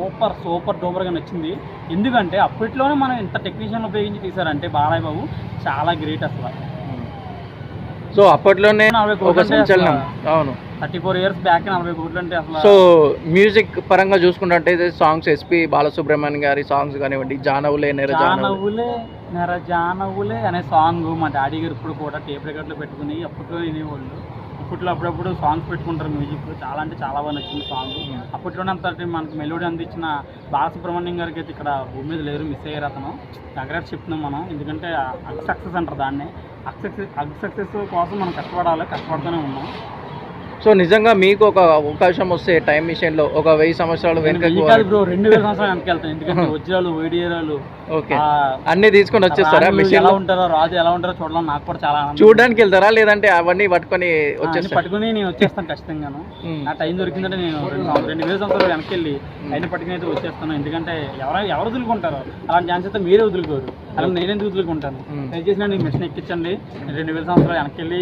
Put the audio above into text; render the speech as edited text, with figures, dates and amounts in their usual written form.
Super super డూపర్గా నచ్చింది. ఎందుకంటే అప్పట్లోనే మనం ఇంత టెక్నీషియన్ ఉపయోగించి తీశారంటే బాలయ్య బాబు చాలా గ్రేట్ అసలు. సో అప్పట్లోనే ఒక సంచలనం. అవును, 34 years బ్యాక్ 40 కోట్లు అంటే అసలు. సో మ్యూజిక్ పరంగా చూసుకున్నట్టయితే సాంగ్స్ ఎస్పి బాలసుబ్రహ్మణ్యం గారి సాంగ్స్ కానివ్వండి, జానవులే నెర జానవులే అనే సాంగ్ మా డాడీ గారు ఇప్పుడు కూడా టేప్ రికార్డులో పెట్టుకుని అప్పట్లో వినేవాళ్ళు. ఇప్పట్లో అప్పుడప్పుడు సాంగ్స్ పెట్టుకుంటారు మ్యూజిక్. చాలా అంటే చాలా బాగా నచ్చింది సాంగ్. అప్పట్లోనే అంత మనకి మెలోడీ అందించిన బాలసుబ్రహ్మణ్యం గారికి అయితే ఇక్కడ భూమి మీద లేరు, మిస్ అయ్యారు అతను. కంగ్రాట్స్ చెప్తున్నాం మనం. ఎందుకంటే అగ్ సక్సెస్ అంటారు దాన్ని. అగ్ సక్సెస్ కోసం మనం కష్టపడాలి, కష్టపడుతూనే ఉన్నాం. సో నిజంగా మీకు ఒక అవకాశం వస్తే టైం మిషన్లో ఒక 1000 సంవత్సరాలు వెనక బ్రో 2000 సంవత్సరాలు వెనకెళ్తాను. ఎందుకంటే వజ్రాలు వైడియరాలు ఓకే అన్ని తీసుకొని వచ్చేస్తారా? ఎలా ఉంటారో రాజు ఎలా ఉంటారో చూడాలని నాకు కూడా చాలా చూడడానికి వెళ్తారా, లేదంటే అవన్నీ పట్టుకొని పట్టుకుని నేను వచ్చేస్తాను ఖచ్చితంగాను. నా టైం దొరికిందంటే నేను 2000 సంవత్సరాలు వెనక్కి వెళ్ళి అయినా పట్టుకుని అయితే వచ్చేస్తాను. ఎందుకంటే ఎవరు వదులుకుంటారో అలాంటి ఛాన్స్ అయితే మీరే వదులుకోరు, అలా నేనెందుకు వదులుకుంటాను. దయచేసి నేను మిషన్ ఎక్కించండి. 2000 సంవత్సరాలు వెనక్కి వెళ్ళి